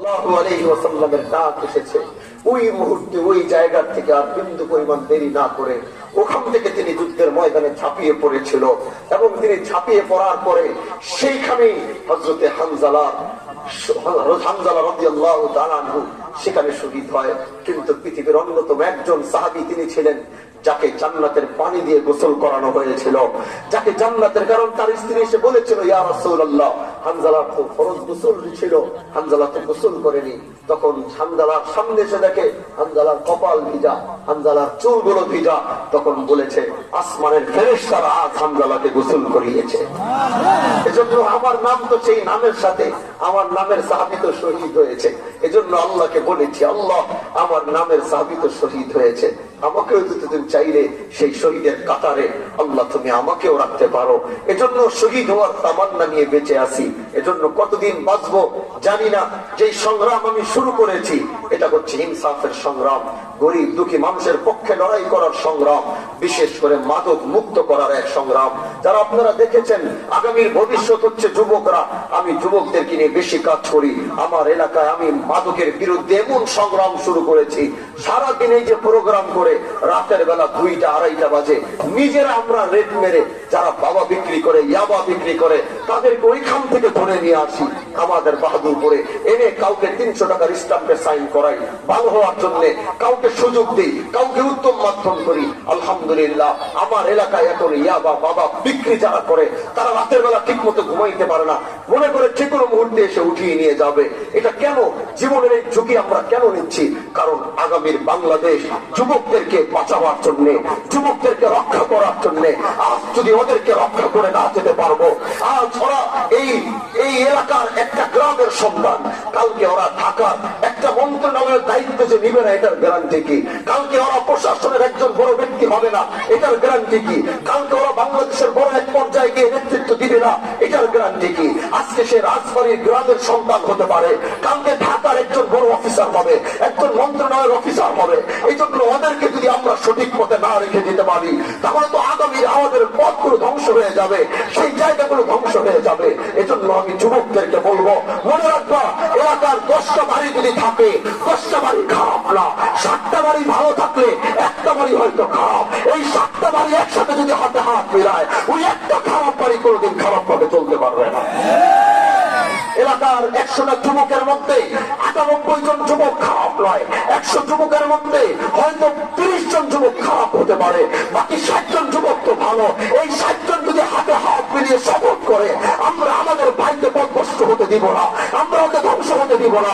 সাল্লাল্লাহু আলাইহি ওয়াসাল্লামের ডাক এসেছে। ওই মুহূর্তে ওই জায়গা থেকে আর বিন্দু পরিমাণ দেরি না করে ওখান থেকে তিনি যুদ্ধের ময়দানে ঝাঁপিয়ে পড়েছিল এবং তিনি ঝাঁপিয়ে পড়ার পরে সেইখানেই হযরতে হানজালা রাদিয়াল্লাহু তাআলা আনহু সেখানে শহীদ হয়। কিন্তু পৃথিবীর অন্যতম একজন সাহাবী তিনি ছিলেন যাকে জান্নাতের পানি দিয়ে গোসল করানো হয়েছিল, যাকে জান্নাতের, কারণ তার স্ত্রী এসে বলেছিল ইয়া রাসূলুল্লাহ, হানজালা তো ফরজ গোসল ছিল, হানজালা তো গোসল করেনি। তখন হানজালার সামনে এসে দেখে হানজালার কপাল ভিজা, হানজালার চুলগুলো ভিজা। তখন বলেছে আসমানের ফেরেশতারা আজ হানজালাকে গোসল করিয়েছে। এজন্য আমার নাম তো সেই নামের সাথে, আমার নামের সাহাবী তো শহীদ হয়েছে। এজন্য আল্লাহকে বলেছি, আল্লাহ আমার নামের সাহাবী তো শহীদ হয়েছে, আমাকেও যদি তুমি চাইলে সেই শহীদের কাতারে আল্লাহ তুমি আমাকেও রাখতে পারো। এজন্য শহীদ হওয়ার তামান্না নিয়ে বেঁচে আছি। এজন্য কতদিন বাঁচবো জানি না। যে সংগ্রাম আমি শুরু করেছি এটা হচ্ছে ইনসাফের সংগ্রাম, গরিব দুঃখী মানুষের পক্ষে লড়াই করার সংগ্রাম, বিশেষ করে মাদক মুক্ত করার এক সংগ্রাম। যারা আপনারা দেখেছেন আগামীর ভবিষ্যৎ হচ্ছে যুবকরা। আমি যুবকদেরকে নিয়ে বেশি কাজ করি। আমার এলাকায় আমি মাদকের বিরুদ্ধে এমন সংগ্রাম শুরু করেছি, সারাদিন এই যে প্রোগ্রাম করে রাতের বেলা 2টা 2:30 বাজে নিজেরা আমরা রেট মেরে যারা বাবা বিক্রি করে, ইয়াবা বিক্রি করে, তাদেরকে ওইখান থেকে ধরে নিয়ে আসি আমাদের বাহাদুরপুরে এনে কাউকে 300 টাকার স্ট্যাম্পে সাইন করাই ভালো হওয়ার জন্য, কাউকে সুযোগ দিই, কাউকে উত্তম মাধ্যম করি। আলহামদুলিল্লাহ আমার এলাকায় এখন ইয়াবা বাবা বিক্রি যারা করে তারা রাতের বেলা ঠিক মতো ঘুমাইতে পারে না, মনে করে যে কোনো মুহূর্তে এসে উঠিয়ে নিয়ে যাবে। এটা কেন? জীবনের এই ঝুঁকি আমরা কেন নিচ্ছি? কারণ আগামীর বাংলাদেশ যুবকদেরকে বাঁচাবার জন্য, যুবকদেরকে রক্ষা করার জন্য। আজ যদি ওদেরকে রক্ষা করে না যেতে পারবো, আজ ওরা এই এলাকার একটা গ্রামের সন্তান, কালকে ওরা ঢাকার একটা মন্ত্রণালয়ের দায়িত্ব যে নিবে না এটার গ্যারান্টি কি? কালকে ওরা প্রশাসনের একজন বড় ব্যক্তি হবে না এটার গ্যারান্টি কি? কালকে ওরা বাংলাদেশের বড় এক পর্যায়ে গিয়ে নেতৃত্ব দিবে না এটার গ্যারান্টি কি? আজকে সে রাজবাড়ির গ্রামের সন্তান হতে পারে, কালকে ঢাকার একজন বড় অফিসার হবে, একজন মন্ত্রণালয়ের অফিসার হবে। এই জন্য ওদেরকে যদি আমরা সঠিক পথে না রেখে দিতে পারি তাহলে তো আগামীর আমাদের পথগুলো ধ্বংস হয়ে যাবে, সেই জায়গাগুলো ধ্বংস হয়ে যাবে। এজন্য আমি যুবকদেরকে বলবো, মনে রাখবা এলাকার 10টা বাড়ি যদি থাকে 10টা বাড়ি খারাপ না, 7টা বাড়ি ভালো থাকলে একটা বাড়ি হয়তো খারাপ। এই 7টা বাড়ি একসাথে যদি হাতে হাত মিলায় ওই একটা খারাপ বাড়ি কোনোদিন খারাপ ভাবে চলতে পারবে না। এলাকার 100টা যুবকের মধ্যে 98 জন যুবক খারাপ নয়, 100 যুবকের মধ্যে হয়তো 30 জন যুবক খারাপ হতে পারে, বাকি 60 জন যুবক তো ভালো। এই 60 জন যদি হাতে হাত মিলিয়ে শপথ করে আমরা আমাদের ভাইকে পথভ্রষ্ট হতে দিব না, আমরা ওকে ধ্বংস হতে দিব না।